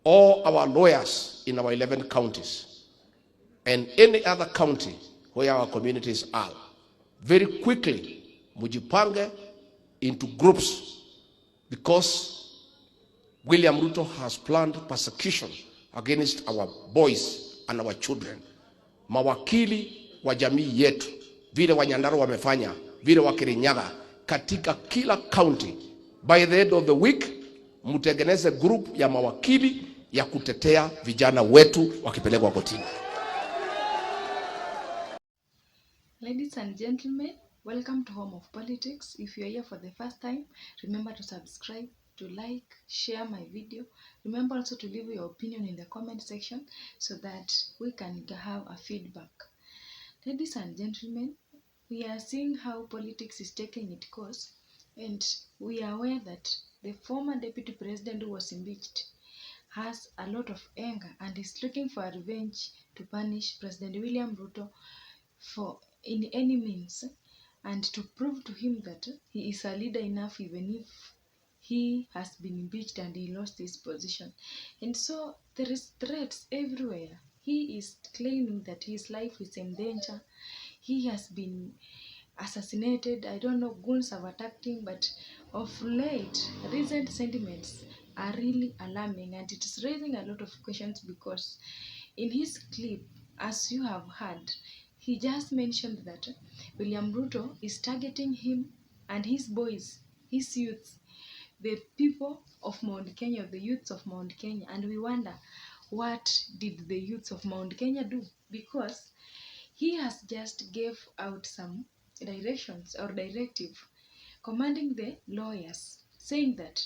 all our lawyers in our 11 counties and any other county where our communities are, very quickly, mujipange into groups, because William Ruto has planned persecution against our boys and our children. Mawakili wa jamii yetu, vile wa Nyandarua wamefanya, vile wa Kirinyaga, katika kila county, by the end of the week, mtengeneze group ya mawakili ya kutetea vijana wetu wakipelekwa kotini. Ladies and gentlemen, welcome to Home of Politics. If you are here for the first time, remember to subscribe, to like, share my video. Remember also to leave your opinion in the comment section so that we can have a feedback. Ladies and gentlemen, we are seeing how politics is taking its course, and we are aware that the former deputy president who was impeached has a lot of anger and is looking for revenge to punish President William Ruto for in any means, and to prove to him that he is a leader enough even if he has been impeached and he lost his position. And so there is threats everywhere. He is claiming that his life is in danger. He has been assassinated. I don't know, goons have attacked him, but of late, recent sentiments are really alarming, and it is raising a lot of questions because in his clip, as you have heard, he just mentioned that William Ruto is targeting him and his boys, his youths, the people of Mount Kenya, the youths of Mount Kenya. And we wonder, what did the youths of Mount Kenya do? Because he has just gave out some directions or directive commanding the lawyers, saying that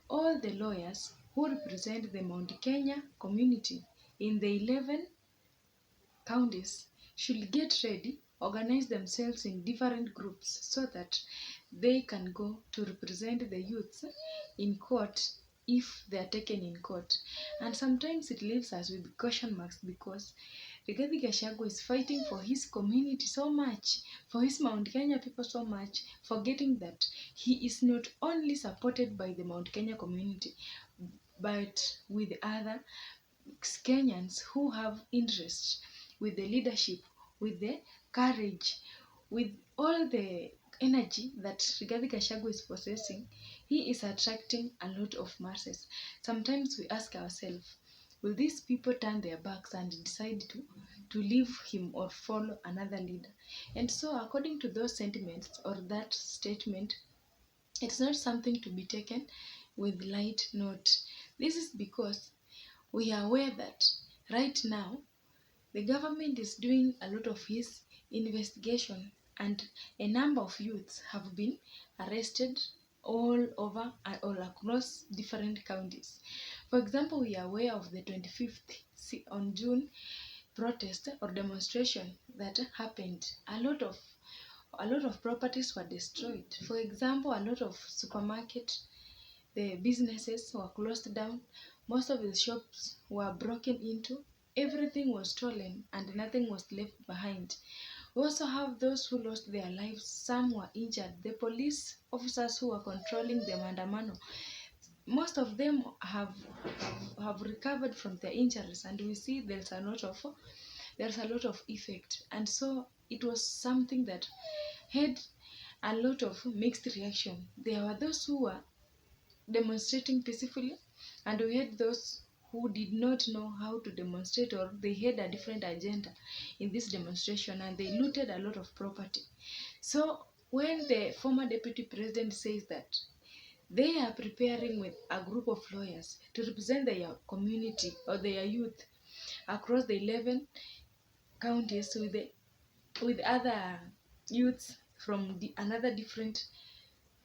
all the lawyers who represent the Mount Kenya community in the 11 counties should get ready, organize themselves in different groups so that they can go to represent the youths in court if they are taken in court. And sometimes it leaves us with question marks because Rigathi Gachagua is fighting for his community so much, for his Mount Kenya people so much, forgetting that he is not only supported by the Mount Kenya community, but with other Kenyans who have interest, with the leadership, with the courage, with all the energy that Rigathi Gachagua is possessing. He is attracting a lot of masses. Sometimes we ask ourselves, will these people turn their backs and decide to leave him or follow another leader? And so according to those sentiments or that statement, it's not something to be taken with light note. This is because we are aware that right now the government is doing a lot of his investigation, and a number of youths have been arrested all over all across different counties. For example, we are aware of the 25th on June protest or demonstration that happened. A lot of properties were destroyed. For example, a lot of supermarkets, the businesses were closed down. Most of the shops were broken into. Everything was stolen and nothing was left behind. We also have those who lost their lives. Some were injured. The police officers who were controlling the maandamano, most of them have recovered from their injuries, and we see there's a lot of effect. And so it was something that had a lot of mixed reaction. There were those who were demonstrating peacefully, and we had those who did not know how to demonstrate, or they had a different agenda in this demonstration, and they looted a lot of property. So when the former deputy president says that they are preparing with a group of lawyers to represent their community or their youth across the 11 counties with other youths from another different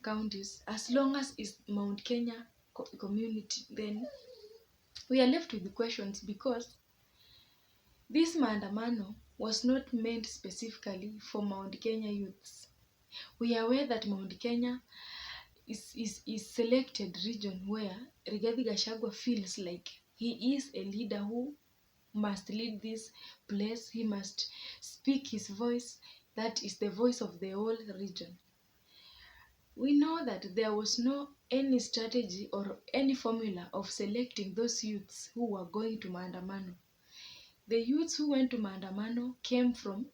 counties, as long as it's Mount Kenya community, then we are left with the questions, because this maandamano was not meant specifically for Mount Kenya youths. We are aware that Mount Kenya is selected region where Rigathi Gachagua feels like he is a leader who must lead this place. He must speak his voice. That is the voice of the whole region. We know that there was no any strategy or any formula of selecting those youths who were going to Maandamano. The youths who went to Maandamano came from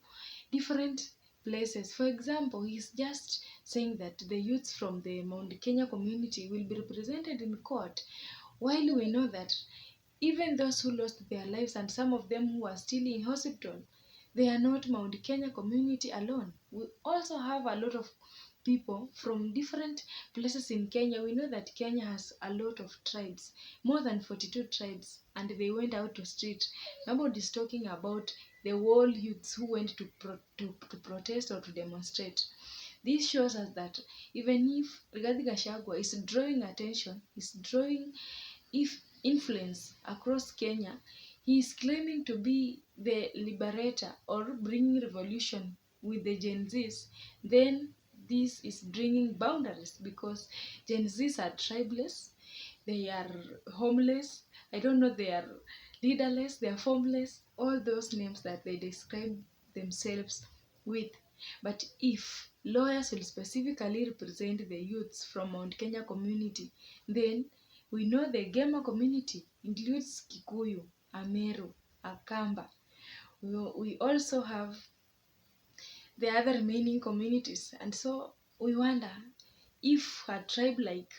different places. For example, he's just saying that the youths from the Mount Kenya community will be represented in court, while we know that even those who lost their lives and some of them who are still in hospital, they are not Mount Kenya community alone. We also have a lot of people from different places in Kenya. We know that Kenya has a lot of tribes, more than 42 tribes, and they went out to street. Nobody is talking about the whole youths who went to protest or to demonstrate. This shows us that even if Rigathi Gachagua is drawing attention, is drawing if influence across Kenya, he is claiming to be the liberator or bringing revolution with the Gen Zs, then this is bringing boundaries because Gen Zs are tribeless, they are homeless, I don't know, they are leaderless, they are formless, all those names that they describe themselves with. But if lawyers will specifically represent the youths from Mount Kenya community, then we know the Gema community includes Kikuyu, Ameru, Akamba. We also have the other remaining communities. And so we wonder if a tribe like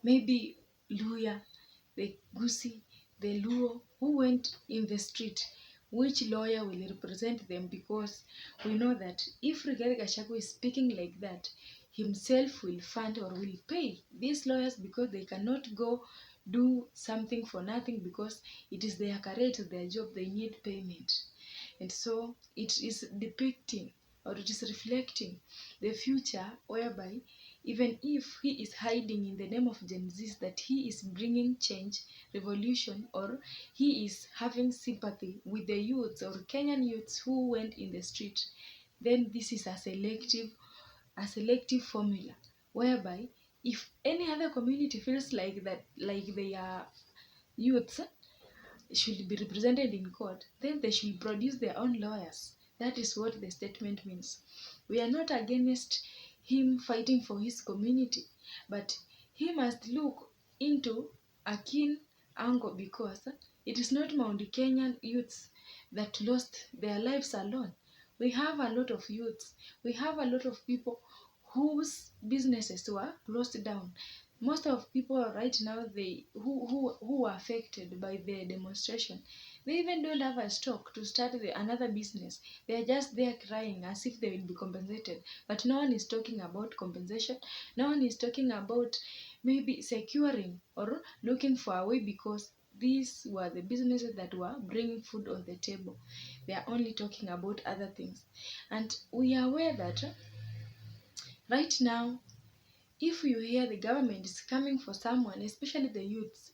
maybe Luya, the Gusi, the Luo, who went in the street, which lawyer will represent them? Because we know that if Rigathi Gachagua is speaking like that, himself will fund or will pay these lawyers because they cannot go do something for nothing because it is their career, it is their job, they need payment. And so it is depicting or it is reflecting the future whereby even if he is hiding in the name of Gen Zs that he is bringing change, revolution, or he is having sympathy with the youths or Kenyan youths who went in the street, then this is a selective formula whereby if any other community feels like that, like they are youths should be represented in court, then they should produce their own lawyers. That is what the statement means. We are not against him fighting for his community, but he must look into a keen angle because it is not Mount Kenyan youths that lost their lives alone. We have a lot of youths, we have a lot of people whose businesses were closed down. Most of people right now, they who were affected by the demonstration, they even don't have a stock to start another business. They are just there crying as if they will be compensated, but no one is talking about compensation. No one is talking about maybe securing or looking for a way because these were the businesses that were bringing food on the table. They are only talking about other things. And we are aware that right now, if you hear the government is coming for someone, especially the youths,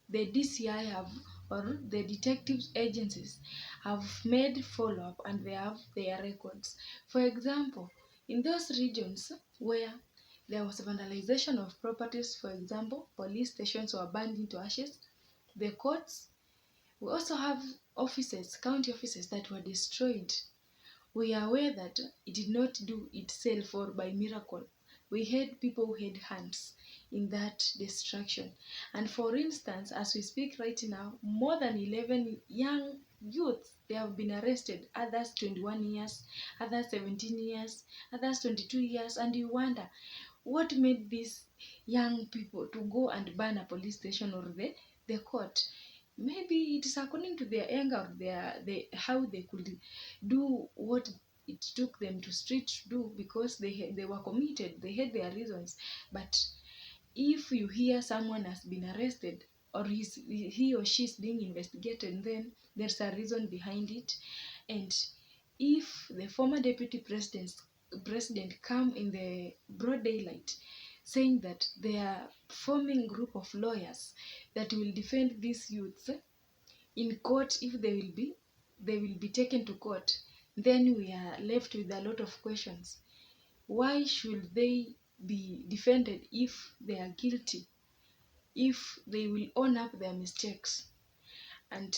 the DCI have or the detective agencies have made follow-up and they have their records. For example, in those regions where there was vandalization of properties, for example, police stations were burned into ashes, the courts, we also have offices, county offices that were destroyed. We are aware that it did not do itself or by miracle. We had people who had hands in that destruction. And for instance, as we speak right now, more than 11 young youths, they have been arrested. Others 21 years, others 17 years, others 22 years. And you wonder, what made these young people to go and burn a police station or the court? Maybe it is according to their anger, how they could do what it took them to street to do because they were committed, they had their reasons. But if you hear someone has been arrested or he or she is being investigated, then there's a reason behind it. And if the former deputy president come in the broad daylight saying that they are forming group of lawyers that will defend these youths in court, if they will be taken to court, then we are left with a lot of questions. Why should they be defended if they are guilty, if they will own up their mistakes? And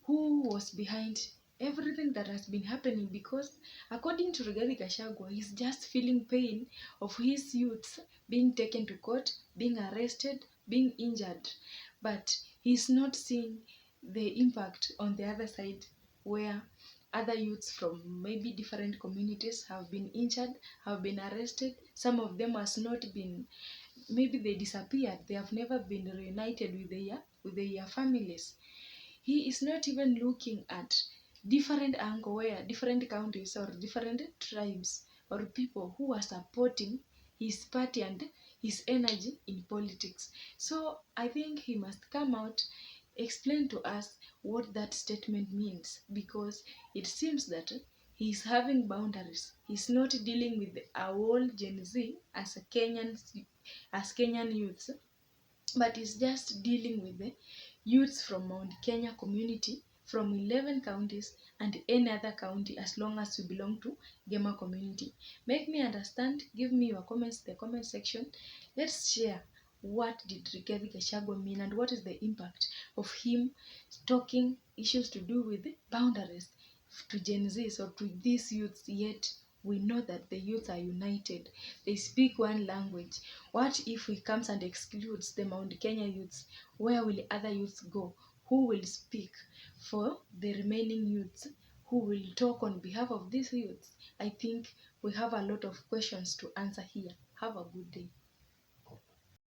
who was behind everything that has been happening, because according to Rigathi Gachagua, he's just feeling pain of his youths being taken to court, being arrested, being injured, but he's not seeing the impact on the other side, where other youths from maybe different communities have been injured, have been arrested. Some of them has not been, maybe they disappeared, they have never been reunited with their families. He is not even looking at different angle where different counties or different tribes or people who are supporting his party and his energy in politics. So I think he must come out, explain to us what that statement means, because it seems that he's having boundaries. He's not dealing with our whole Gen Z as a Kenyan youths, but is just dealing with the youths from Mount Kenya community, from 11 counties and any other county, as long as you belong to Gema community. Make me understand. Give me your comments in the comment section. Let's share, what did Rigathi Gachagua mean, and what is the impact of him talking issues to do with boundaries to Gen Zs or to these youths, yet we know that the youth are united. They speak one language. What if he comes and excludes the Mount Kenya youths? Where will other youths go? Who will speak for the remaining youths? Who will talk on behalf of these youths? I think we have a lot of questions to answer here. Have a good day.